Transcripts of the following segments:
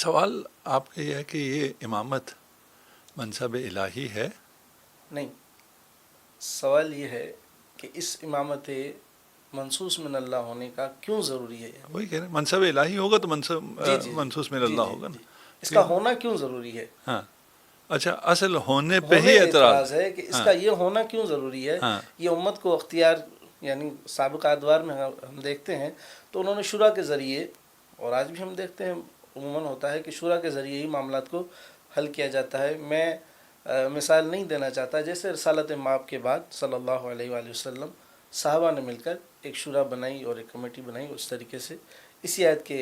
سوال آپ کا یہ ہے کہ یہ امامت منصب الہی ہے؟ نہیں، سوال یہ ہے کہ اس امامت منصوص من اللہ ہونے کا کیوں ضروری ہے؟ وہی کہہ رہے ہیں منصب الہی ہوگا تو منصوص من اللہ ہوگا نا. اس کا ہونا کیوں ضروری ہے؟ ہاں اچھا، اصل ہونے پہ ہونے ہی اعتراض ہے کہ اس کا یہ ہونا کیوں ضروری ہے. یہ امت کو اختیار، یعنی سابقہ ادوار میں ہم دیکھتے ہیں تو انہوں نے شورا کے ذریعے، اور آج بھی ہم دیکھتے ہیں عموماً ہوتا ہے کہ شورا کے ذریعے ہی معاملات کو حل کیا جاتا ہے. میں مثال نہیں دینا چاہتا، جیسے رسالت مآب کے بعد صلی اللہ علیہ وآلہ وسلم صحابہ نے مل کر ایک شورا بنائی اور ایک کمیٹی بنائی. اس طریقے سے اسی آیت کے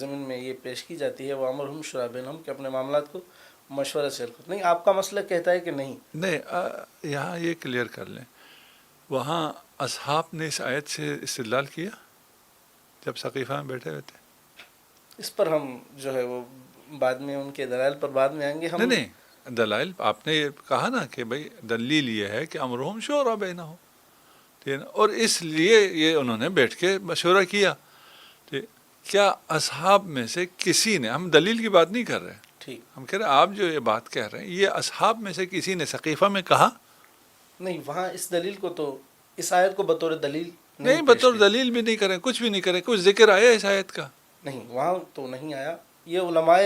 ضمن میں یہ پیش کی جاتی ہے وَأَمْرُهُمْ شُورَىٰ بَيْنَهُمْ، کہ اپنے معاملات کو مشورہ سے حل کرو. نہیں، آپ کا مسئلہ کہتا ہے کہ نہیں. یہاں یہ کلیئر کر لیں، وہاں اصحاب نے اس آیت سے استدلال کیا جب ثقیفہ میں بیٹھے ہوئے تھے؟ اس پر ہم جو ہے وہ بعد میں ان کے دلائل پر بعد میں آئیں گے. ہم نہیں دلائل آپ نے کہا نا کہ بھائی دلیل یہ ہے کہ امرہم شورا بینہم، ٹھیک ہے نا، اور اس لیے یہ انہوں نے بیٹھ کے مشورہ کیا. کیا اصحاب میں سے کسی نے، ہم دلیل کی بات نہیں کر رہے، ٹھیک، ہم کہہ رہے ہیں آپ جو یہ بات کہہ رہے ہیں یہ اصحاب میں سے کسی نے ثقیفہ میں کہا؟ نہیں، وہاں اس دلیل کو تو اس آیت کو بطور دلیل نہیں، بطور دلیل بھی نہیں کریں، کچھ بھی نہیں کریں، کچھ ذکر آیا اس آیت کا؟ نہیں، وہاں تو نہیں آیا. یہ علماء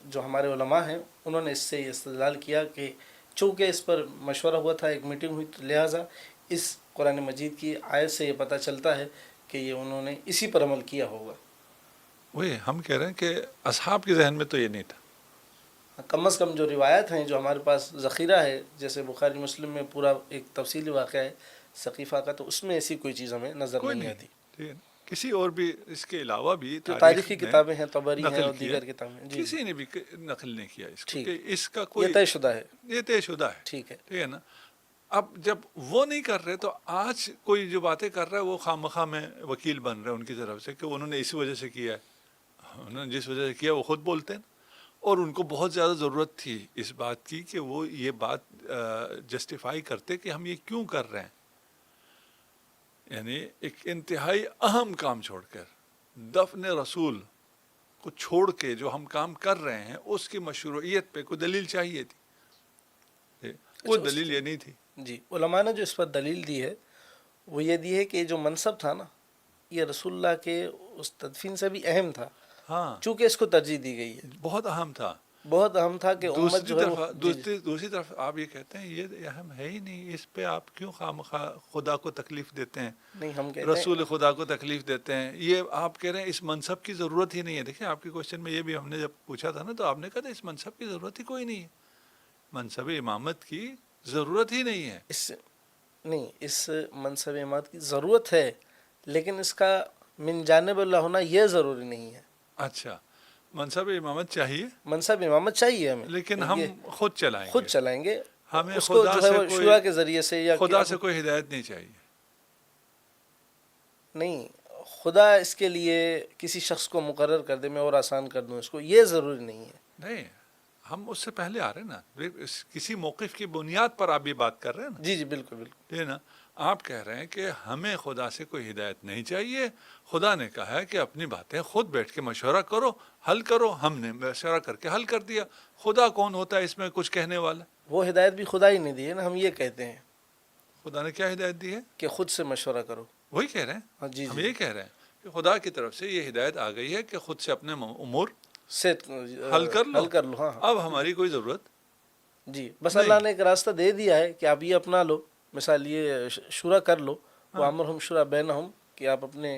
جو ہمارے علماء ہیں انہوں نے اس سے یہ استدلال کیا کہ چونکہ اس پر مشورہ ہوا تھا، ایک میٹنگ ہوئی، تو لہٰذا اس قرآن مجید کی آیت سے یہ پتہ چلتا ہے کہ یہ انہوں نے اسی پر عمل کیا ہوگا. وہی ہم کہہ رہے ہیں کہ اصحاب کے ذہن میں تو یہ نہیں تھا. کم از کم جو روایت ہیں جو ہمارے پاس ذخیرہ ہے، جیسے بخاری مسلم میں پورا ایک تفصیلی واقعہ ہے ثقیفہ کا، تو اس میں ایسی کوئی چیز ہمیں نظر نہیں آتی. ٹھیک ہے، کسی اور بھی اس کے علاوہ بھی جو تاریخی کتابیں ہیں، طبری ہیں اور کیا، دیگر کتابیں، کسی نے بھی نقل نہیں کیا اس کو ٹھیک، کہ اس کا کوئی یہ طے شدہ ہے. یہ طے شدہ ہے. ٹھیک ہے. ٹھیک ہے نا. اب جب وہ نہیں کر رہے تو آج کوئی جو باتیں کر رہا ہے وہ خواہ مخواہ میں وکیل بن رہے ہیں ان کی طرف سے کہ انہوں نے اس وجہ سے کیا ہے. انہوں نے جس وجہ سے کیا وہ خود بولتے ہیں، اور ان کو بہت زیادہ ضرورت تھی اس بات کی کہ وہ یہ بات جسٹیفائی کرتے کہ ہم یہ کیوں کر رہے ہیں. یعنی ایک انتہائی اہم کام چھوڑ کر، دفن رسول کو چھوڑ کے جو ہم کام کر رہے ہیں اس کی مشروعیت پہ کوئی دلیل چاہیے تھی. وہ دلیل یہ نہیں تھی. جی، علماء نے جو اس پر دلیل دی ہے وہ یہ دی ہے کہ جو منصب تھا نا، یہ رسول اللہ کے اس تدفین سے بھی اہم تھا. ہاں، چونکہ اس کو ترجیح دی گئی ہے، بہت اہم تھا. بہت اہم تھا کہ امت جو ہے دوسری طرف آپ یہ کہتے ہیں یہ اہم ہے ہی نہیں، اس پہ آپ کیوں خواہ خدا کو تکلیف دیتے ہیں؟ نہیں، ہم کہتے ہیں رسول خدا کو تکلیف دیتے ہیں. یہ آپ کہہ رہے ہیں اس منصب کی ضرورت ہی نہیں ہے. دیکھیں آپ کے کوشچن میں یہ بھی ہم نے جب پوچھا تھا نا تو آپ نے کہا تھا اس منصب کی ضرورت ہی کوئی نہیں ہے، منصب امامت کی ضرورت ہی نہیں ہے. اس منصب امامت کی ضرورت ہے، لیکن اس کا من جانب اللہ ہونا یہ ضروری نہیں ہے. اچھا، منصب امامت چاہیے، منصب امامت چاہیے ہمیں، لیکن ہم خود چلائیں گے. ہمیں اس کو جو ہے وہ شورا کے ذریعے سے یا خدا سے کوئی ہدایت نہیں چاہیے. نہیں، خدا اس کے لیے کسی شخص کو مقرر کر دے، میں اور آسان کر دوں اس کو، یہ ضروری نہیں ہے. نہیں، ہم اس سے پہلے آ رہے ہیں نا، کسی موقف کی بنیاد پر آپ یہ بات کر رہے ہیں نا. جی بالکل بالکل. یہ نا آپ کہہ رہے ہیں کہ ہمیں خدا سے کوئی ہدایت نہیں چاہیے، خدا نے کہا ہے کہ اپنی باتیں خود بیٹھ کے مشورہ کرو، حل کرو. ہم نے مشورہ کر کے حل کر دیا. خدا کون ہوتا ہے اس میں کچھ کہنے والا؟ وہ ہدایت بھی خدا ہی نے دی ہے نا. ہم یہ کہتے ہیں خدا نے کیا ہدایت دی ہے؟ کہ خود سے مشورہ کرو. وہی کہہ رہے ہیں. جی ہم یہ کہہ رہے ہیں کہ خدا کی طرف سے یہ ہدایت آ گئی ہے کہ خود سے اپنے امور سے حل کر لو. ہاں، اب ہماری کوئی ضرورت جی، بس اللہ نے ایک راستہ دے دیا ہے کہ آپ یہ اپنا لو. مثال یہ شورا کر لو، وَأَمْرُهُمْ شُورَىٰ بَيْنَهُمْ، کہ آپ اپنے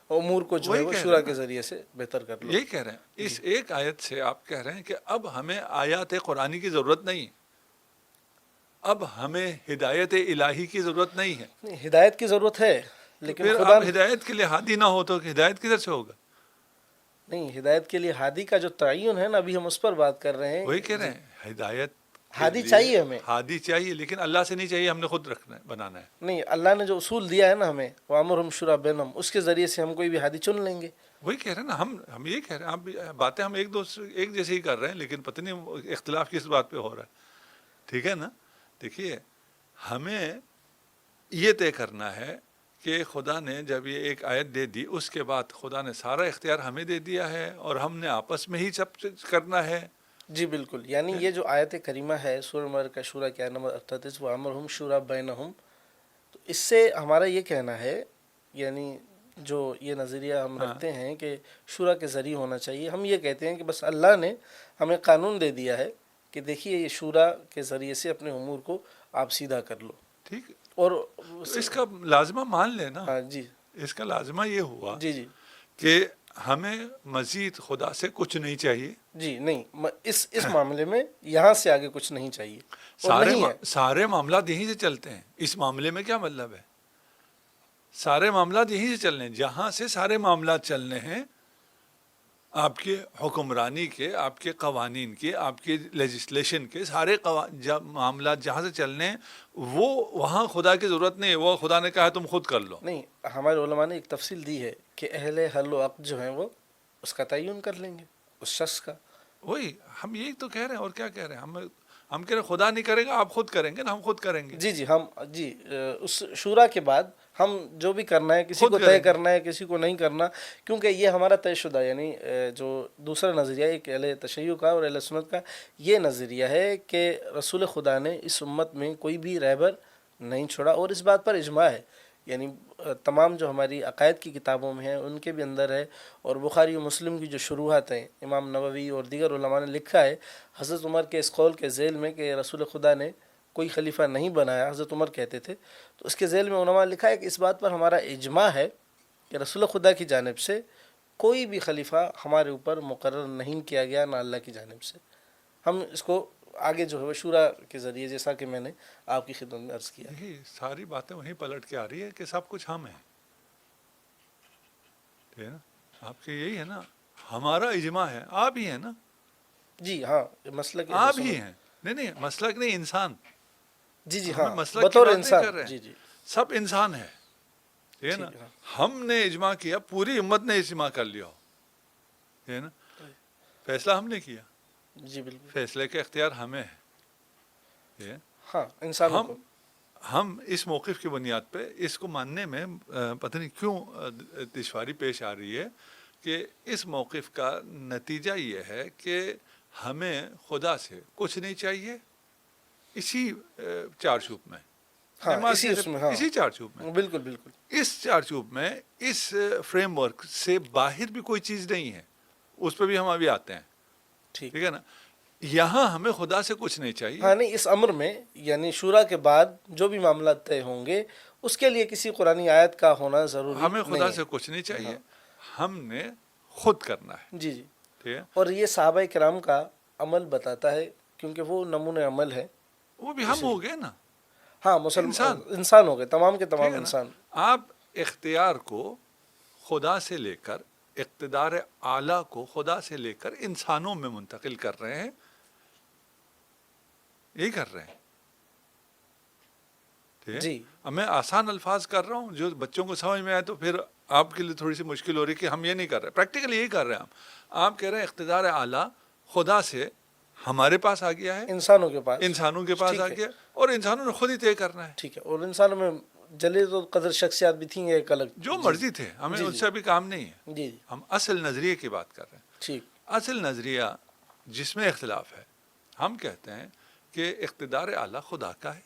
امور کو جو ہے وہ شورا کے ذریعے سے بہتر کر لو. یہی کہہ رہے ہیں. اس ایک آیت سے آپ کہہ رہے ہیں کہ اب ہمیں آیات قرآنی کی ضرورت نہیں، اب ہمیں ہدایت الہی کی ضرورت نہیں ہے. ہدایت کی ضرورت ہے، لیکن پھر خدا آپ ہدایت کے لیے ہادی نہ ہو تو ہدایت کدھر سے ہوگا؟ نہیں، ہدایت کے لیے ہادی کا جو تعین ہے نا، ابھی ہم اس پر بات کر رہے ہیں. وہی کہہ رہے ہیں ہدایت ہادی چاہیے ہمیں، ہادی چاہیے، لیکن اللہ سے نہیں چاہیے، ہم نے خود رکھنا ہے، بنانا ہے. نہیں، اللہ نے جو اصول دیا ہے نا ہمیں، وَأَمْرُهُمْ شُورَىٰ بَيْنَهُمْ، اس کے ذریعے سے ہم کوئی بھی ہادی چن لیں گے. وہی کہہ رہے ہیں نا، ہم یہ کہہ رہے ہیں. آپ باتیں ہم ایک جیسے ہی کر رہے ہیں، لیکن پتہ نہیں اختلاف کس بات پہ ہو رہا ہے. ٹھیک ہے نا. دیکھیے، ہمیں یہ طے کرنا ہے کہ خدا نے جب یہ ایک آیت دے دی اس کے بعد خدا نے سارا اختیار ہمیں دے دیا ہے اور ہم نے آپس میں ہی سب کرنا ہے. جی بالکل. یعنی یہ جو آیت کریمہ ہے سورہ مبارکہ شورا کے آیت نمبر 38 وَأَمْرُهُمْ شُورَىٰ بَيْنَهُمْ، تو اس سے ہمارا یہ کہنا ہے، یعنی جو یہ نظریہ ہم رکھتے ہیں کہ شورا کے ذریعے ہونا چاہیے، ہم یہ کہتے ہیں کہ بس اللہ نے ہمیں قانون دے دیا ہے کہ دیکھیے یہ شورا کے ذریعے سے اپنے امور کو آپ سیدھا کر لو. ٹھیک. اور اس کا لازمہ مان لینا. ہاں جی. اس کا لازمہ یہ ہوا جی جی کہ ہمیں مزید خدا سے کچھ نہیں چاہیے. جی نہیں، اس معاملے میں یہاں سے آگے کچھ نہیں چاہیے. سارے معاملات یہیں سے چلتے ہیں. اس معاملے میں کیا مطلب ہے؟ سارے معاملات یہیں سے چلنے ہیں. جہاں سے سارے معاملات چلنے ہیں، آپ کے حکمرانی کے، آپ کے قوانین کے، آپ کے لیجسلیشن کے سارے معاملات جہاں سے چلنے ہیں، وہ وہاں خدا کی ضرورت نہیں ہے. وہ خدا نے کہا ہے تم خود کر لو. نہیں، ہمارے علماء نے ایک تفصیل دی ہے کہ اہل حل و عقد جو ہیں وہ اس کا تعین کر لیں گے، اس شخص کا. وہی ہم یہی تو کہہ رہے ہیں. اور کیا کہہ رہے ہیں؟ ہم کہہ رہے ہیں خدا نہیں کرے گا، آپ خود کریں گے نا. ہم خود کریں گے. جی جی ہم جی اس شورا کے بعد ہم جو بھی کرنا ہے، کسی کو طے کرنا ہے، کسی کو نہیں کرنا، کیونکہ یہ ہمارا طے شدہ، یعنی جو دوسرا نظریہ ایک اہل تشیع کا اور اہل سنت کا یہ نظریہ ہے کہ رسول خدا نے اس امت میں کوئی بھی رہبر نہیں چھوڑا. اور اس بات پر اجماع ہے، یعنی تمام جو ہماری عقائد کی کتابوں میں ہیں ان کے بھی اندر ہے. اور بخاری و مسلم کی جو شروحات ہیں، امام نووی اور دیگر علماء نے لکھا ہے حضرت عمر کے اس قول کے ذیل میں کہ رسول خدا نے کوئی خلیفہ نہیں بنایا، حضرت عمر کہتے تھے. تو اس کے ذیل میں علماء نے لکھا ہے کہ اس بات پر ہمارا اجماع ہے کہ رسول خدا کی جانب سے کوئی بھی خلیفہ ہمارے اوپر مقرر نہیں کیا گیا، نہ اللہ کی جانب سے. ہم اس کو آگے جو ہے وہ شورا کے ذریعے، جیسا کہ میں نے آپ کی خدمت میں عرض کیا. یہی ساری باتیں وہیں پلٹ کے آ رہی ہے کہ سب کچھ ہم ہیں. ٹھیک ہے نا؟ آپ کے یہی ہے نا، ہمارا اجماع ہے. آپ ہی ہیں نا. جی ہاں، مسلک آپ ہی ہیں. نہیں مسلک نہیں، انسان. جی جی ہاں، مسلک بطور کی بات انسان. نہیں کر رہے ہیں. جی جی سب انسان ہے. ٹھیک ہے نا. ہم نے اجماع کیا، پوری امت نے اجماع کر لیا ہو. ٹھیک ہے نا. فیصلہ ہم نے کیا. جی بالکل. فیصلے کا اختیار ہمیں ہے. ہاں انسانوں کو. ہم اس موقف کی بنیاد پہ اس کو ماننے میں پتہ نہیں کیوں دشواری پیش آ رہی ہے کہ اس موقف کا نتیجہ یہ ہے کہ ہمیں خدا سے کچھ نہیں چاہیے. اسی چارچوب میں، اسی چارچوب میں، بالکل بالکل اس چارچوب میں، اس فریم ورک سے باہر بھی کوئی چیز نہیں ہے. اس پہ بھی ہم ابھی آتے ہیں. ٹھیک ہے نا. یہاں ہمیں خدا سے کچھ نہیں چاہیے. ہاں نہیں، اس امر میں یعنی شورا کے بعد جو بھی معاملات طے ہوں گے اس کے لیے کسی قرآنی آیت کا ہونا ضروری نہیں ہے. ہمیں خدا سے کچھ نہیں چاہیے. ہم نے خود کرنا ہے. جی جی. ٹھیک ہے. اور یہ صحابہ کرام کا عمل بتاتا ہے، کیونکہ وہ نمونہ عمل ہے. وہ بھی ہم ہو گئے نا. ہاں انسان ہو گئے، تمام کے تمام انسان. آپ اختیار کو خدا سے لے کر، اقتدار اعلیٰ کو خدا سے لے کر انسانوں میں منتقل کر رہے ہیں. یہی کر رہے ہیں. جی. اب میں آسان الفاظ کر رہا ہوں، جو بچوں کو سمجھ میں آئے تو پھر آپ کے لیے تھوڑی سی مشکل ہو رہی کہ ہم یہ نہیں کر رہے. پریکٹیکلی یہی کر رہے ہیں ہم. آپ کہہ رہے ہیں اقتدار اعلیٰ خدا سے ہمارے پاس آ گیا ہے، انسانوں کے پاس آ گیا، اور انسانوں نے خود ہی طے کرنا ہے. ٹھیک ہے. اور انسانوں میں جلیل و قدر شخصیات بھی تھیں، ایک الگ جو مرضی تھے، ہمیں ان سے بھی کام نہیں ہے. جی. ہم اصل نظریے کی بات کر رہے ہیں. ٹھیک. اصل نظریہ جس میں اختلاف ہے، ہم کہتے ہیں کہ اقتدار اعلیٰ خدا کا ہے.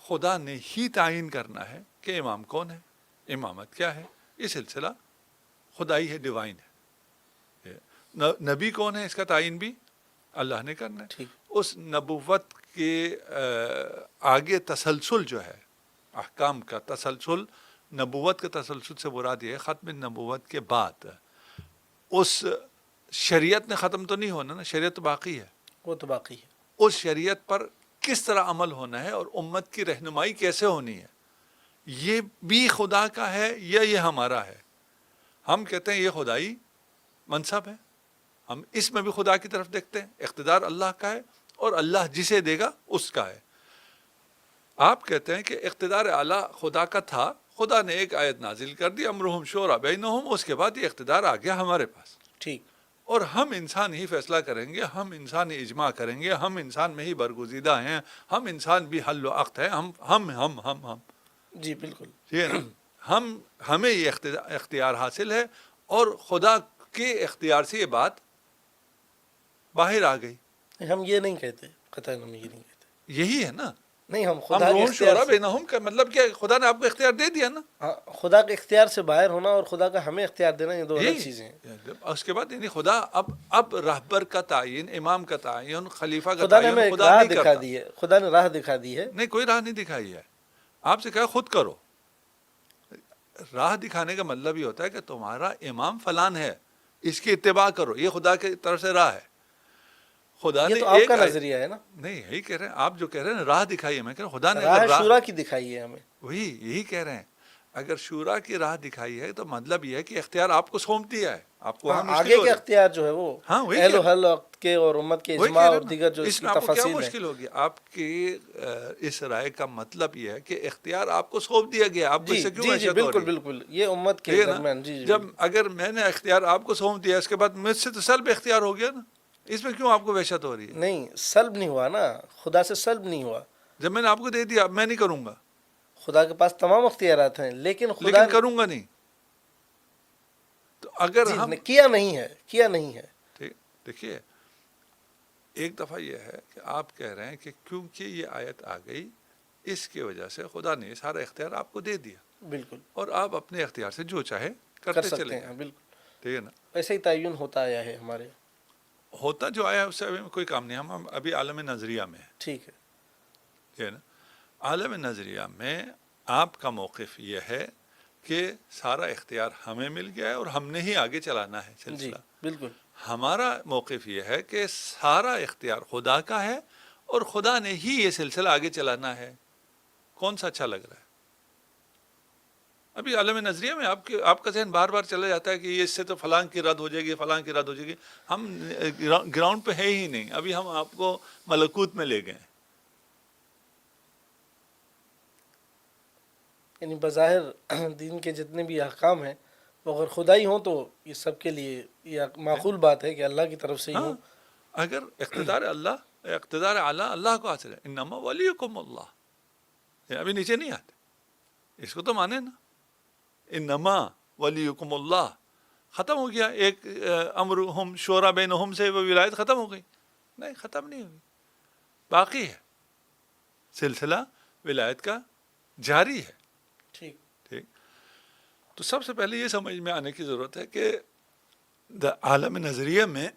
خدا نے ہی تعین کرنا ہے کہ امام کون ہے، امامت کیا ہے. یہ سلسلہ خدائی ہے، ڈیوائن ہے. نبی کون ہے، اس کا تعین بھی اللہ نے کرنا ہے. اس نبوت کے آگے تسلسل جو ہے، احکام کا تسلسل، نبوت کا تسلسل سے مراد یہ ہے ختم نبوت کے بعد اس شریعت نے ختم تو نہیں ہونا نا، شریعت تو باقی ہے. وہ تو باقی ہے. اس شریعت پر کس طرح عمل ہونا ہے اور امت کی رہنمائی کیسے ہونی ہے، یہ بھی خدا کا ہے یا یہ ہمارا ہے. ہم کہتے ہیں یہ خدائی منصب ہے. ہم اس میں بھی خدا کی طرف دیکھتے ہیں. اقتدار اللہ کا ہے اور اللہ جسے دے گا اس کا ہے. آپ کہتے ہیں کہ اقتدار اعلیٰ خدا کا تھا، خدا نے ایک آیت نازل کر دی، امرہم شورا بینہم، اس کے بعد یہ اقتدار آ گیا ہمارے پاس. ٹھیک. اور ہم انسان ہی فیصلہ کریں گے، ہم انسان ہی اجماع کریں گے، ہم انسان میں ہی برگزیدہ ہیں، ہم انسان بھی حل و عقد ہیں. ہم. جی بالکل. ٹھیک ہے نا. ہمیں یہ اختیار حاصل ہے اور خدا کے اختیار سے یہ بات باہر آ گئی. ہم یہ نہیں کہتے، قطعاً ہم یہ نہیں کہتے. یہی ہے نا، نہیں، ہم ہم خدا کے روح اختیار شورا سے، بینہم کا مطلب کیا ہے؟ خدا نے آپ کو اختیار دے دیا نا. ہاں، خدا کے اختیار سے باہر ہونا اور خدا کا ہمیں اختیار دینا یہ دو الگ یہی چیزیں ہیں. اس کے بعد یعنی خدا اب رہبر کا تعین، امام کا تعین، خلیفہ کا خدا نے تعین ہمیں ایک خدا راہ نہیں دکھا کرتا. دی ہے، خدا نے راہ دکھا دی ہے. نہیں، کوئی راہ نہیں دکھائی ہے. آپ سے کہا خود کرو. راہ دکھانے کا مطلب یہ ہوتا ہے کہ تمہارا امام فلان ہے، اس کی اتباع کرو، یہ خدا کی طرف سے راہ ہے. خدا یہ نے تو آپ ایک کا نظریہ ہے نا. نہیں، یہی کہہ رہے ہیں آپ جو کہہ رہے ہیں راہ دکھائی ہے. میں کہہ رہا ہوں خدا نے راہ اگر شورا کی دکھائی ہے ہمیں. وہی یہی کہہ رہے ہیں اگر شورا کی راہ دکھائی ہے تو مطلب یہ ہے کہ اختیار آپ کو سونپ دیا ہے. آپ کو وہاں مشکل آگے ہو کے رہی ہے. اختیار جو ہے وہ ہاں، وہی اہل کہہ و رہے ہیں. حل وقت کے اور امت کے وہی اجماع کہہ رہے اور ہیں. دیگر جو اس اس کی میں آپ کو کیا تفاصیل ہیں. مشکل ہوگی؟ آپ کی اس رائے کا مطلب یہ ہے کہ اختیار آپ کو سونپ دیا گیا، آپ کو اس سے کیوں جی وحشت ہو بالکل رہی ہے؟ بالکل، یہ امت کے ٹھیک ہے نا؟ درمیان. جی جب اگر میں نے اختیار آپ کو سونپ دیا، اس کے بعد مجھ سے تو سلب اختیار ہو گیا نا. اس میں کیوں آپ کو وحشت ہو رہی ہے؟ نہیں، سلب نہیں ہوا نا، خدا سے سلب نہیں ہوا. جب میں نے آپ کو دے دیا اب میں نہیں کروں گا، خدا کے پاس تمام اختیارات ہیں، لیکن خدا لیکن کروں گا نہیں. تو اگر جی ہم کیا نہیں ہے. ٹھیک، دیکھیے ایک دفعہ یہ ہے کہ آپ کہہ رہے ہیں کہ کیونکہ یہ آیت آ گئی اس کی وجہ سے خدا نے سارا اختیار آپ کو دے دیا بالکل اور آپ اپنے اختیار سے جو چاہے کر کرتے سکتے چلے ہیں. جائیں. بالکل ٹھیک ہے نا؟ ایسے ہی تعین ہوتا آیا ہے ہمارے. ہوتا جو آیا اس سے ابھی کوئی کام نہیں. ہم ابھی عالم نظریہ میں ہیں. ٹھیک ہے. ٹھیک ہے نا؟ عالم نظریہ میں آپ کا موقف یہ ہے کہ سارا اختیار ہمیں مل گیا ہے اور ہم نے ہی آگے چلانا ہے جی سلسلہ. بالکل. ہمارا موقف یہ ہے کہ سارا اختیار خدا کا ہے اور خدا نے ہی یہ سلسلہ آگے چلانا ہے. کون سا اچھا لگ رہا ہے؟ ابھی عالم نظریہ میں آپ کا ذہن بار بار چلا جاتا ہے کہ یہ اس سے تو فلاں کی رد ہو جائے گی، فلاں کی رد ہو جائے گی. ہم گراؤنڈ پہ ہے ہی نہیں. ابھی ہم آپ کو ملکوت میں لے گئے. یعنی بظاہر دین کے جتنے بھی احکام ہیں وہ اگر خدائی ہوں تو یہ سب کے لیے یہ معقول بات ہے کہ اللہ کی طرف سے ہی ہوں. اگر اقتدار اعلیٰ اللہ کو حاصل ہے. انما ولیکم اللہ. ابھی نیچے نہیں آتے، اس کو تو مانے نا. انما ولیکم اللہ ختم ہو گیا. ایک امرہم شورا بینہم سے وہ ولایت ختم ہو گئی؟ نہیں، ختم نہیں ہوئی، باقی ہے. سلسلہ ولایت کا جاری ہے. ٹھیک. تو سب سے پہلے یہ سمجھ میں آنے کی ضرورت ہے کہ عالم نظریہ میں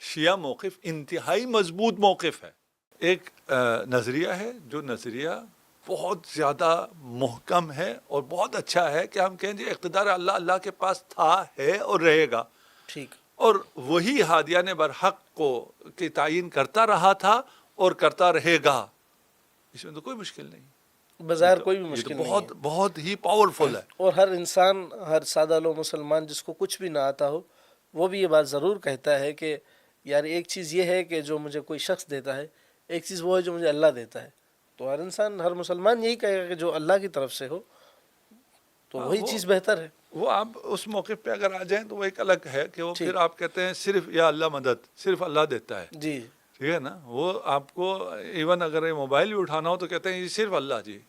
شیعہ موقف انتہائی مضبوط موقف ہے. ایک نظریہ ہے جو نظریہ بہت زیادہ محکم ہے اور بہت اچھا ہے کہ ہم کہیں جی اقتدار اللہ کے پاس تھا، ہے اور رہے گا. ٹھیک. اور وہی ہادیان برحق کو کی تعین کرتا رہا تھا اور کرتا رہے گا. اس میں تو کوئی مشکل نہیں. بظاہر کوئی بھی مشکل نہیں ہے. بہت ہی پاورفل ہے. اور ہر انسان، ہر سادہ لو مسلمان جس کو کچھ بھی نہ آتا ہو وہ بھی یہ بات ضرور کہتا ہے کہ یار ایک چیز یہ ہے کہ جو مجھے کوئی شخص دیتا ہے، ایک چیز وہ ہے جو مجھے اللہ دیتا ہے. تو ہر انسان، ہر مسلمان یہی کہے گا کہ جو اللہ کی طرف سے ہو تو وہی چیز بہتر ہے. وہ آپ اس موقف پہ اگر آ جائیں تو وہ ایک الگ ہے کہ وہ پھر آپ کہتے ہیں صرف یا اللہ مدد، صرف اللہ دیتا ہے. جی ٹھیک ہے نا؟ وہ آپ کو ایون اگر یہ موبائل بھی اٹھانا ہو تو کہتے ہیں یہ صرف اللہ، جی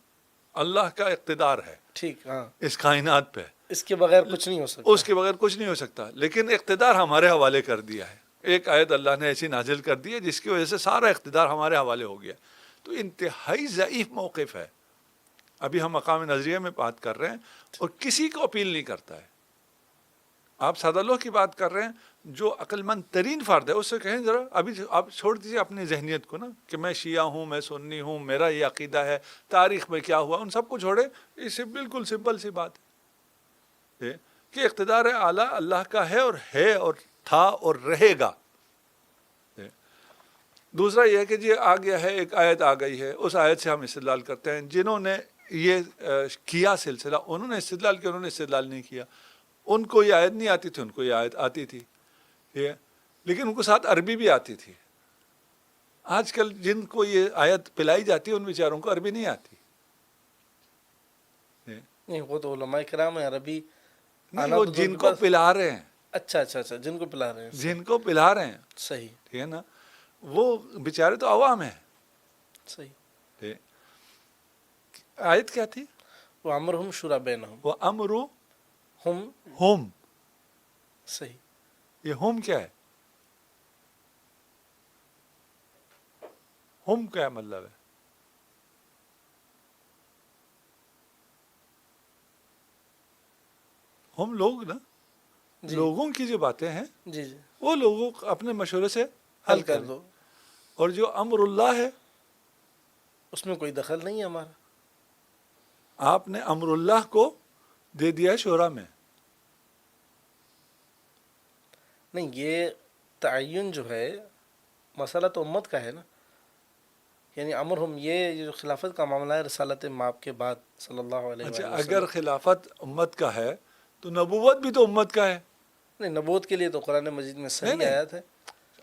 اللہ کا اقتدار ہے. ٹھیک. ہاں، اس کائنات پہ اس کے بغیر کچھ نہیں ہو سکتا. اس کے بغیر کچھ نہیں ہو سکتا. لیکن اقتدار ہمارے حوالے کر دیا ہے. ایک آیت اللہ نے ایسی نازل کر دی ہے جس کی وجہ سے سارا اقتدار ہمارے حوالے ہو گیا. تو انتہائی ضعیف موقف ہے. ابھی ہم مقام نظریہ میں بات کر رہے ہیں اور کسی کو اپیل نہیں کرتا ہے. آپ سادہ لوگ کی بات کر رہے ہیں. جو عقل مند ترین فرد ہے اس سے کہیں ذرا ابھی آپ چھوڑ دیجیے اپنی ذہنیت کو نا کہ میں شیعہ ہوں، میں سنی ہوں، میرا یہ عقیدہ ہے، تاریخ میں کیا ہوا، ان سب کو چھوڑے. اس سے بالکل سمپل سی بات ہے کہ اقتدار اعلیٰ اللہ کا ہے اور تھا اور رہے گا. دوسرا یہ ہے کہ جی آ گیا ہے، ایک آیت آ گئی ہے، اس آیت سے ہم استدلال کرتے ہیں. جنہوں نے یہ کیا سلسلہ انہوں نے استدلال کیا، انہوں نے استدلال نہیں کیا. ان کو یہ آیت نہیں آتی تھی، ان کو یہ آیت آتی تھی. لیکن ان کو ساتھ عربی بھی آتی تھی. آج کل جن کو یہ آیت پلائی جاتی ہے ان بیچاروں کو عربی نہیں آتی. نہیں، وہ تو علماء کرام ہیں. عربی نہیں، وہ جن کو پلا رہے ہیں. اچھا، جن کو پلا رہے ہیں. جن کو پلا رہے ہیں. صحیح. ٹھیک ہے نا؟ وہ بیچارے تو عوام ہیں. صحیح. آیت کیا تھی؟ وَأَمْرُهُمْ شُورَى بَيْنَهُمْ، وہ امرو ہم ہوم، صحیح، یہ ہوم کیا ہے؟ ہوم کیا مطلب ہے؟ ہم لوگ نا، جی لوگوں کی جو باتیں ہیں جی جی وہ لوگوں کو اپنے مشورے سے حل حل کر کریں، دو، اور جو امر اللہ ہے اس میں کوئی دخل نہیں ہے ہمارا. آپ نے امر اللہ کو دے دیا ہے شورا میں. نہیں، یہ تعین جو ہے مسئلہ تو امت کا ہے نا، یعنی امر ہم یہ جو خلافت کا معاملہ ہے رسالت مآب کے بعد صلی اللہ علیہ اچھا، وآلہ اگر وسلم. خلافت امت کا ہے تو نبوت بھی تو امت کا ہے. نہیں، نبوت کے لیے تو قرآن مجید میں نہیں صریح نہیں، آیات ہے.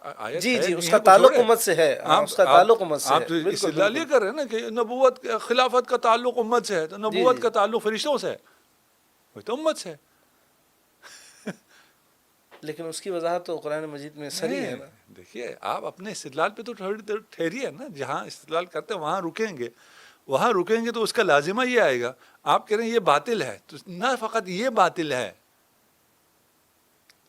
آیت جی ہے جی، نہیں اس ہے کا تو تعلق چھوڑے. امت سے ہے، ہاں آپ اس کا آپ تعلق امت سے آپ ہے، بالکل استدلال یہ بالکل. کر رہے ہیں نا کہ نبوت خلافت کا تعلق امت سے ہے، تو جی نبوت جی کا تعلق فرشتوں سے ہے، وہ تو امت سے ہے. لیکن اس کی وضاحت تو قرآن مجید میں صریح ہے نہیں نا. دیکھیے، آپ اپنے استدلال پہ تو تھوڑی دیر ٹھہریے نا. جہاں استدلال کرتے ہیں وہاں رکیں گے، وہاں رکیں گے تو اس کا لازمہ یہ آئے گا. آپ کہہ رہے ہیں یہ باطل ہے، تو نہ فقط یہ باطل ہے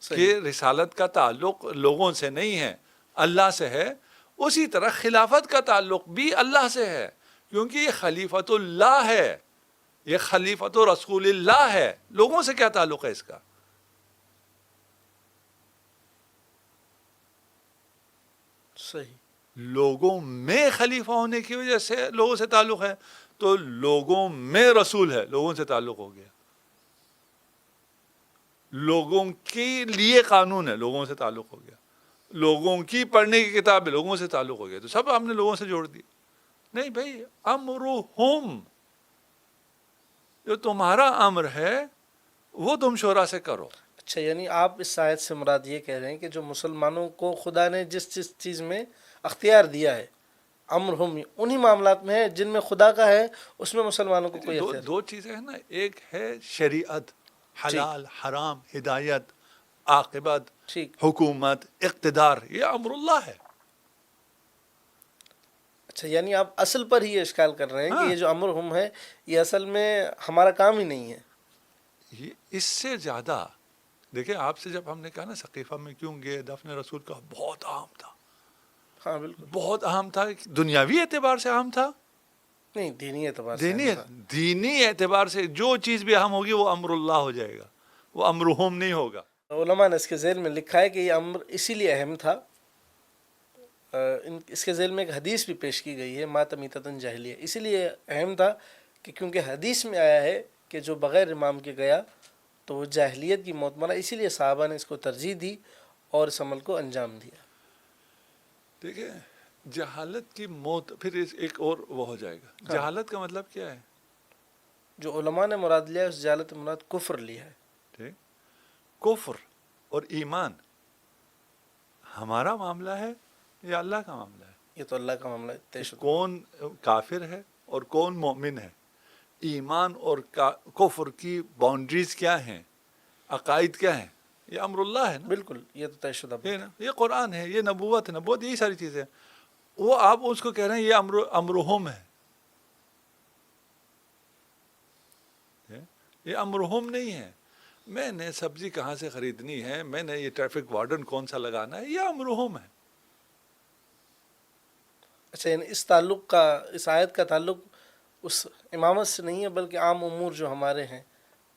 کہ صحیح، رسالت کا تعلق لوگوں سے نہیں ہے، اللہ سے ہے. اسی طرح خلافت کا تعلق بھی اللہ سے ہے، کیونکہ یہ خلیفۃ اللہ ہے، یہ خلیفۃ رسول اللہ ہے. لوگوں سے کیا تعلق ہے اس کا؟ صحیح، لوگوں میں خلیفہ ہونے کی وجہ سے لوگوں سے تعلق ہے، تو لوگوں میں رسول ہے، لوگوں سے تعلق ہو گیا. لوگوں کے لیے قانون ہے، لوگوں سے تعلق ہو گیا. لوگوں کی پڑھنے کی کتاب ہے، لوگوں سے تعلق ہو گیا. تو سب ہم نے لوگوں سے جوڑ دی. نہیں بھائی، امرہم، جو تمہارا امر ہے وہ تم شورا سے کرو. اچھا، یعنی آپ اس آیت سے مراد یہ کہہ رہے ہیں کہ جو مسلمانوں کو خدا نے جس چیز میں اختیار دیا ہے، امر ہم انہی معاملات میں ہے جن میں خدا کا ہے، اس میں مسلمانوں کو کوئی اختیار. دو چیزیں ہیں نا، ایک ہے شریعت، ٹھیک حلال حرام، ہدایت، عاقبت، ٹھیک. حکومت، اقتدار، یہ امر اللہ ہے. اچھا، یعنی آپ اصل پر ہی اشکال کر رہے ہیں کہ ہاں، یہ جو امر ہم ہے یہ اصل میں ہمارا کام ہی نہیں ہے. یہ اس سے زیادہ دیکھیں، آپ سے جب ہم نے کہا نا ثقیفہ میں کیوں گئے، دفن رسول کا بہت اہم تھا، ہاں بالکل. بہت اہم تھا. دنیاوی اعتبار سے اہم تھا، نہیں، دینی اعتبار سے دینی اہم تھا. دینی اعتبار سے جو چیز بھی اہم ہوگی وہ امر اللہ ہو جائے گا، وہ امرہم نہیں ہوگا. علماء نے اس کے ذیل میں لکھا ہے کہ یہ امر اسی لیے اہم تھا. اس کے ذیل میں ایک حدیث بھی پیش کی گئی ہے، ما تمیتۃ جاہلیہ، اسی لیے اہم تھا کہ کیونکہ حدیث میں آیا ہے کہ جو بغیر امام کے گیا تو وہ جاہلیت کی موت مرا، اسی لیے صحابہ نے اس کو ترجیح دی اور اس عمل کو انجام دیا. دیکھیں، جہالت کی موت پھر ایک اور وہ ہو جائے گا. ہاں. جہالت کا مطلب کیا ہے؟ جو علماء نے مراد لیا ہے اس جہالت مراد کفر لیا ہے. ٹھیک، کفر اور ایمان ہمارا معاملہ ہے یا اللہ کا معاملہ ہے؟ یہ تو اللہ کا معاملہ ہے، طے کہ شدہ. کون کافر ہے اور کون مومن ہے. ایمان اور کفر کی باؤنڈریز کیا ہیں، عقائد کیا ہیں؟ یہ امر اللہ ہے نا. بالکل، یہ تو طے شدہ بات یہ ہے. نا، یہ قرآن ہے، یہ نبوت ہے. نبوت یہی ساری چیزیں ہیں. وہ آپ اس کو کہہ رہے ہیں یہ امرہم ہے. یہ امرہم نہیں ہے. میں نے سبزی کہاں سے خریدنی ہے، میں نے یہ ٹریفک وارڈن کون سا لگانا ہے، یہ امرہم ہے. اچھا، یعنی اس تعلق کا، اس آیت کا تعلق اس امامت سے نہیں ہے بلکہ عام امور جو ہمارے ہیں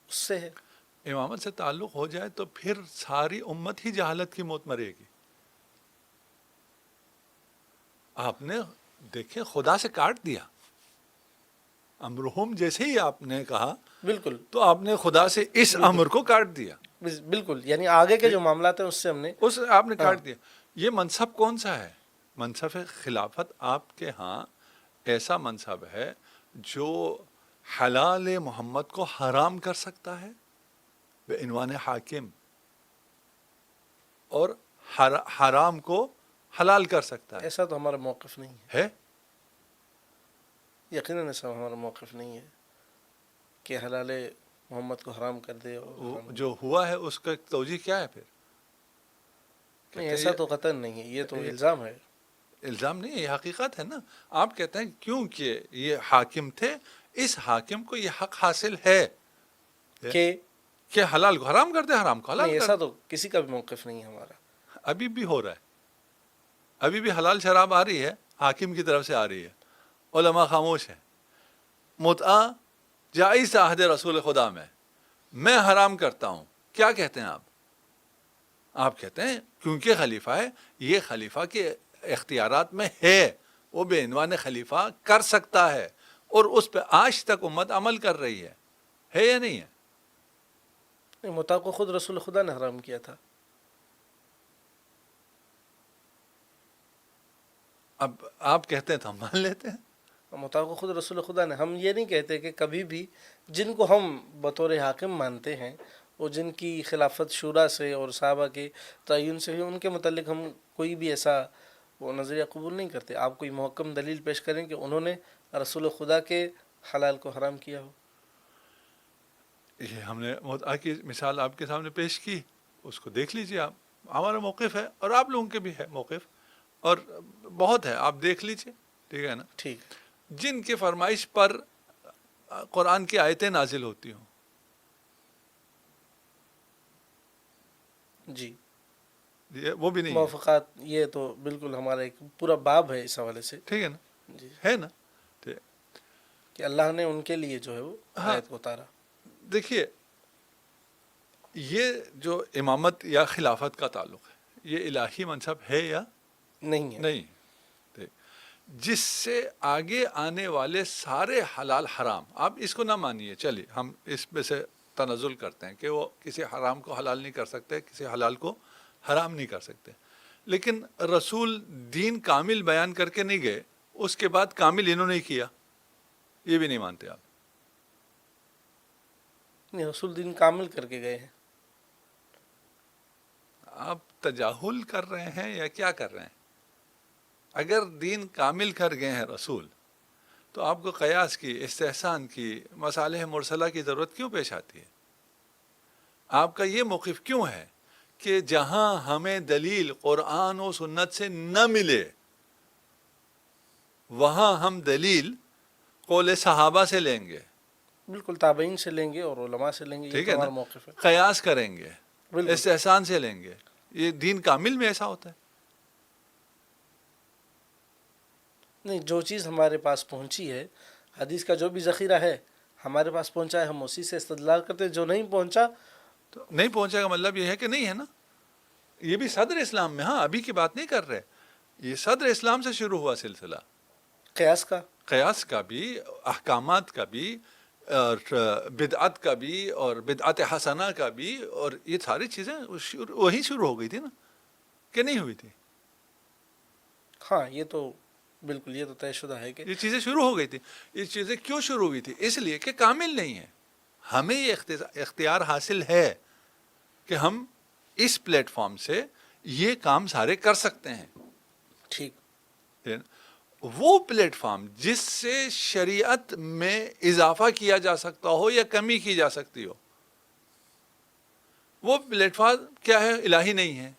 اس سے ہے. امامت سے تعلق ہو جائے تو پھر ساری امت ہی جہالت کی موت مرے گی. آپ نے دیکھیں خدا سے کاٹ دیا. امرہم جیسے ہی آپ نے کہا بالکل تو آپ نے خدا سے اس بالکل امر کو کاٹ دیا. بالکل، یعنی آگے کے جو معاملات ہیں اس سے ہم نے اس آپ نے ہاں. کاٹ دیا. یہ منصب کون سا ہے؟ منصب خلافت آپ کے ہاں ایسا منصب ہے جو حلال محمد کو حرام کر سکتا ہے بعنوان حاکم، اور حرام کو حلال کر سکتا ہے. ایسا تو ہمارا موقف نہیں ہے، ہے یقیناً ایسا ہمارا موقف نہیں ہے کہ حلال محمد کو حرام کر دے. اور وہ حرام جو ہوا ہے اس کا توجیہ کیا ہے پھر؟ نہیں، کہتے ہیں ایسا تو قطعاً نہیں ہے، یہ تو الزام ہے. الزام نہیں ہے، یہ حقیقت ہے نا. آپ کہتے ہیں کیونکہ یہ حاکم تھے اس حاکم کو یہ حق حاصل ہے کہ حلال کو حرام کر دے، حرام کو حلال نہیں، کر ایسا دے. تو کسی کا بھی موقف نہیں ہے ہمارا. ابھی بھی ہو رہا ہے، ابھی بھی حلال شراب آ رہی ہے، حاکم کی طرف سے آ رہی ہے، علماء خاموش ہیں. متعہ جائز عہد رسول خدا میں حرام کرتا ہوں. کیا کہتے ہیں آپ کہتے ہیں کیونکہ خلیفہ ہے، یہ خلیفہ کے اختیارات میں ہے، وہ بے عنوان خلیفہ کر سکتا ہے، اور اس پہ آج تک امت عمل کر رہی ہے یا نہیں ہے؟ متع کو خود رسول خدا نے حرام کیا تھا. اب آپ کہتے ہیں تو ہم مان لیتے ہیں. متع کو خود رسول خدا نے. ہم یہ نہیں کہتے کہ کبھی بھی جن کو ہم بطور حاکم مانتے ہیں، وہ جن کی خلافت شورا سے اور صحابہ کے تعین سے ہوئی، ان کے متعلق ہم کوئی بھی ایسا وہ نظریہ قبول نہیں کرتے. آپ کوئی محکم دلیل پیش کریں کہ انہوں نے رسول خدا کے حلال کو حرام کیا ہو. یہ ہم نے متعہ کی مثال آپ کے سامنے پیش کی، اس کو دیکھ لیجئے آپ. ہمارا موقف ہے اور آپ لوگوں کے بھی ہے موقف، اور بہت ہے، آپ دیکھ لیجئے. ٹھیک ہے نا؟ ٹھیک. جن کی فرمائش پر قرآن کی آیتیں نازل ہوتی ہوں، جی وہ بھی نہیں ہے. موافقات، یہ تو بالکل ہمارا ایک پورا باب ہے اس حوالے سے. ٹھیک ہے نا؟ جی، ہے نا؟ کہ اللہ نے ان کے لیے جو ہے وہ آیت کو اتارا. دیکھیے، یہ جو امامت یا خلافت کا تعلق ہے، یہ الہی منصب ہے یا نہیں ہے. نہیں؟ جس سے آگے آنے والے سارے حلال حرام، آپ اس کو نہ مانیے، چلیے ہم اس میں سے تنزل کرتے ہیں کہ وہ کسی حرام کو حلال نہیں کر سکتے، کسی حلال کو حرام نہیں کر سکتے. لیکن رسول دین کامل بیان کر کے نہیں گئے، اس کے بعد کامل انہوں نے کیا، یہ بھی نہیں مانتے آپ؟ نہیں، رسول دین کامل کر کے گئے ہیں. آپ تجاہل کر رہے ہیں یا کیا کر رہے ہیں؟ اگر دین کامل کر گئے ہیں رسول، تو آپ کو قیاس کی، استحسان کی، مصالح مرسلہ کی ضرورت کیوں پیش آتی ہے؟ آپ کا یہ موقف کیوں ہے کہ جہاں ہمیں دلیل قرآن و سنت سے نہ ملے، وہاں ہم دلیل قول صحابہ سے لیں گے، بالکل تابعین سے لیں گے اور علماء سے لیں گے. یہ ٹھیک تو ہے ہمارا نا؟ موقف ہے. قیاس کریں گے، بالکل. استحسان سے لیں گے. یہ دین کامل میں ایسا ہوتا ہے؟ نہیں، جو چیز ہمارے پاس پہنچی ہے، حدیث کا جو بھی ذخیرہ ہے ہمارے پاس پہنچا ہے، ہم اسی سے استدلال کرتے ہیں. جو نہیں پہنچا تو نہیں پہنچے گا مطلب یہ ہے کہ نہیں ہے نا. یہ بھی صدر اسلام میں، ہاں ابھی کی بات نہیں کر رہے، یہ صدر اسلام سے شروع ہوا سلسلہ، قیاس کا. قیاس کا بھی، احکامات کا بھی، اور بدعت کا بھی، اور بدعت حسنہ کا بھی، اور یہ ساری چیزیں وہی شروع ہو گئی تھی نا، کہ نہیں ہوئی تھی؟ ہاں، یہ تو بالکل، یہ تو طے شدہ ہے کہ یہ چیزیں شروع ہو گئی تھی. یہ چیزیں کیوں شروع ہوئی تھی؟ اس لیے کہ کامل نہیں ہے. ہمیں یہ اختیار حاصل ہے کہ ہم اس پلیٹ فارم سے یہ کام سارے کر سکتے ہیں. ٹھیک. وہ پلیٹ فارم جس سے شریعت میں اضافہ کیا جا سکتا ہو یا کمی کی جا سکتی ہو، وہ پلیٹ فارم کیا ہے؟ الہی نہیں ہے،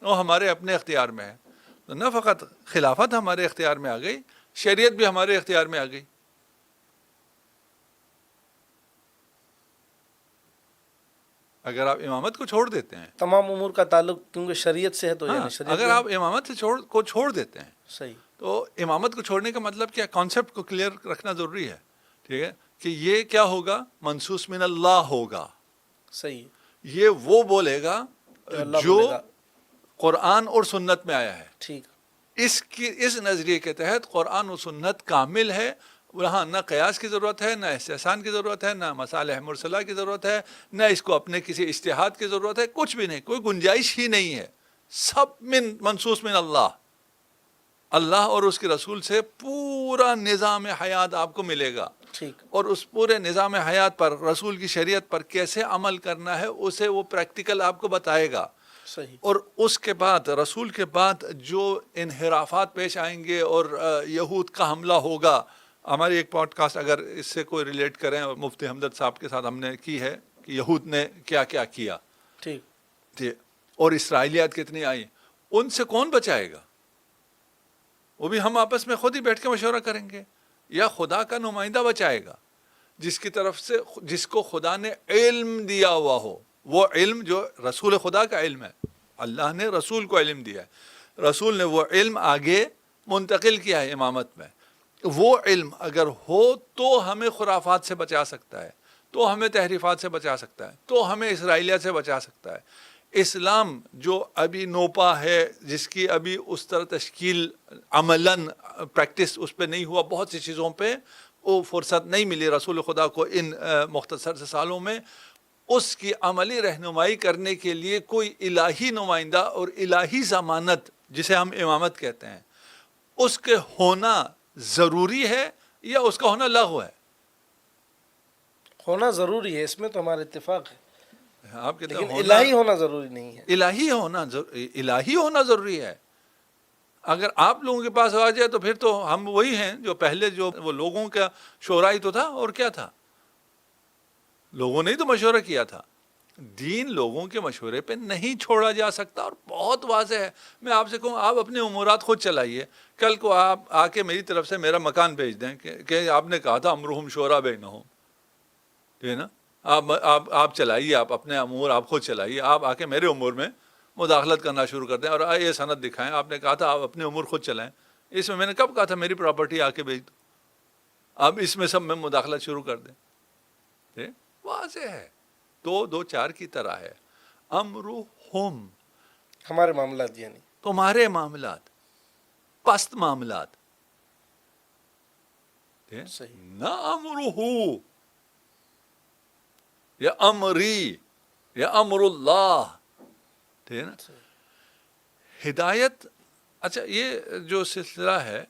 وہ ہمارے اپنے اختیار میں ہے. تو نہ فقط خلافت ہمارے اختیار میں آ گئی، شریعت بھی ہمارے اختیار میں آ گئی. اگر آپ امامت کو چھوڑ دیتے ہیں، تمام امور کا تعلق کیونکہ شریعت سے ہے، تو یعنی شریعت اگر آپ امامت سے چھوڑ دیتے ہیں، صحیح. تو امامت کو چھوڑنے کا مطلب کیا؟ کانسیپٹ کو کلیئر رکھنا ضروری ہے. ٹھیک ہے، کہ یہ کیا ہوگا؟ منصوص من اللہ ہوگا. صحیح. یہ وہ بولے گا اللہ جو بولے گا. قرآن اور سنت میں آیا ہے. ٹھیک. اس نظریے کے تحت قرآن و سنت کامل ہے، وہاں نہ قیاس کی ضرورت ہے، نہ استحسان کی ضرورت ہے، نہ مصالح مرسلہ کی ضرورت ہے، نہ اس کو اپنے کسی اجتہاد کی ضرورت ہے، کچھ بھی نہیں، کوئی گنجائش ہی نہیں ہے. سب منصوص من اللہ، اللہ اور اس کے رسول سے پورا نظام حیات آپ کو ملے گا. ٹھیک. اور اس پورے نظام حیات پر، رسول کی شریعت پر کیسے عمل کرنا ہے، اسے وہ پریکٹیکل آپ کو بتائے گا. صحیح. اور اس کے بعد، رسول کے بعد جو انحرافات پیش آئیں گے اور یہود کا حملہ ہوگا. ہماری ایک پوڈ کاسٹ اگر اس سے کوئی ریلیٹ کریں، اور مفتی حمدرد صاحب کے ساتھ ہم نے کی ہے کہ یہود نے کیا کیا کیا، ٹھیک. اور اسرائیلیات کتنی آئی، ان سے کون بچائے گا؟ وہ بھی ہم آپس میں خود ہی بیٹھ کے مشورہ کریں گے، یا خدا کا نمائندہ بچائے گا؟ جس کی طرف سے جس کو خدا نے علم دیا ہوا ہو، وہ علم جو رسول خدا کا علم ہے، اللہ نے رسول کو علم دیا ہے، رسول نے وہ علم آگے منتقل کیا ہے امامت میں، وہ علم اگر ہو تو ہمیں خرافات سے بچا سکتا ہے، تو ہمیں تحریفات سے بچا سکتا ہے، تو ہمیں اسرائیلیت سے بچا سکتا ہے۔ اسلام جو ابھی نوپا ہے، جس کی ابھی اس طرح تشکیل عملاً پریکٹس اس پہ نہیں ہوا، بہت سی چیزوں پہ وہ فرصت نہیں ملی رسول خدا کو ان مختصر سے سالوں میں، اس کی عملی رہنمائی کرنے کے لیے کوئی الہی نمائندہ اور الہی ضمانت جسے ہم امامت کہتے ہیں، اس کے ہونا ضروری ہے یا اس کا ہونا لغو ہے؟ ہونا ضروری ہے، اس میں تو ہمارا اتفاق ہے، آپ کہتے ہیں لیکن الہی ہونا ضروری نہیں ہے۔ الہی ہونا ضروری ہے۔ اگر آپ لوگوں کے پاس آ جائے تو پھر تو ہم وہی ہیں جو پہلے جو وہ لوگوں کا شورا ہی تو تھا، اور کیا تھا؟ لوگوں نے ہی تو مشورہ کیا تھا۔ دین لوگوں کے مشورے پہ نہیں چھوڑا جا سکتا، اور بہت واضح ہے۔ میں آپ سے کہوں آپ اپنے امورات خود چلائیے، کل کو آپ آ کے میری طرف سے میرا مکان بھیج دیں کہ آپ نے کہا تھا امرہم شورا بینہم، ٹھیک ہے نا؟ آپ چلائیے، آپ اپنے امور آپ خود چلائیے، آپ آ کے میرے امور میں مداخلت کرنا شروع کر دیں اور یہ سند دکھائیں، آپ نے کہا تھا آپ اپنے امور خود چلائیں، اس میں نے کب کہا تھا میری پراپرٹی آ کے بھیج دو؟ اب اس میں سب میں مداخلت شروع کر دیں، واضح ہے، دو چار کی طرح ہے۔ امرہم، ہمارے معاملات، یعنی تمہارے معاملات، پست معاملات، صحیح، نہ امرہو یا امری یا امر اللہ، ٹھیک ہے نا؟ ہدایت، اچھا یہ جو سلسلہ ہے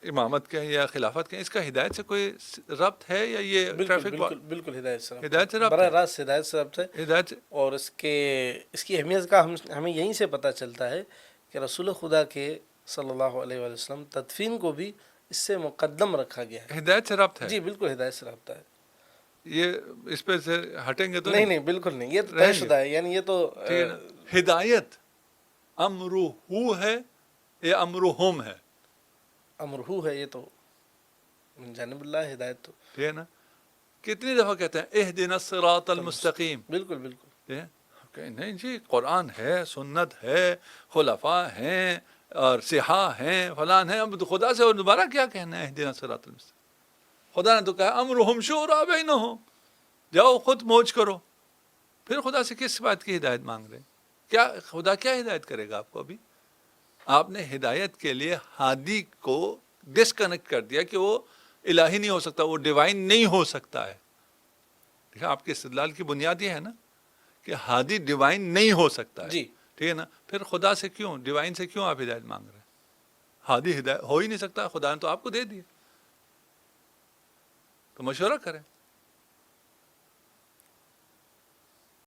امامت کے یا خلافت کے، اس کا ہدایت سے کوئی ربط ہے یا یہ ٹریفک؟ بالکل ہدایت سے ربط ہے، ہدایت سے ربط براہ ہے، راست ہدایت سے ربط ہے۔ ہدایت سے، اور اس کی اہمیت کا ہمیں یہیں سے پتہ چلتا ہے کہ رسول خدا کے صلی اللہ علیہ وآلہ وسلم تدفین کو بھی اس سے مقدم رکھا گیا ہے۔ ہدایت سے ربط ہے، جی بالکل ہدایت سے رابطہ ہے۔ یہ اس پہ سے ہٹیں گے تو نہیں بالکل نہیں، یہ تو طے شدہ ہے، یعنی یہ تو ٹھیک ہے نا؟ ہدایت امرہو ہے یا امرہم ہے؟ امرہو ہے، یہ تو من جانب اللہ ہدایت تو، ٹھیک ہے نا؟ کتنی دفعہ کہتے ہیں اہدنا الصراط المستقیم، بالکل ٹھیک ہے؟ کہ نہیں جی قرآن ہے، سنت ہے، خلفاء ہیں اور صحاح ہیں، فلان ہیں، اب خدا سے اور دوبارہ کیا کہنا ہے اہدنا الصراط المستقیم؟ خدا نے تو کہا امرہم شورا بینہم، جاؤ خود موج کرو، پھر خدا سے کس بات کی ہدایت مانگ رہے ہیں؟ کیا خدا کیا ہدایت کرے گا آپ کو؟ ابھی آپ نے ہدایت کے لیے ہادی کو ڈسکنیکٹ کر دیا کہ وہ الہی نہیں ہو سکتا، وہ ڈیوائن نہیں ہو سکتا ہے۔ دیکھا آپ کے استدلال کی بنیاد یہ ہے نا کہ ہادی ڈیوائن نہیں ہو سکتا ہے، جی ٹھیک ہے نا؟ پھر خدا سے کیوں، ڈیوائن سے کیوں آپ ہدایت مانگ رہے ہیں؟ ہادی ہدایت ہو ہی نہیں سکتا، خدا نے تو آپ کو دے دیا، تو مشورہ کریں۔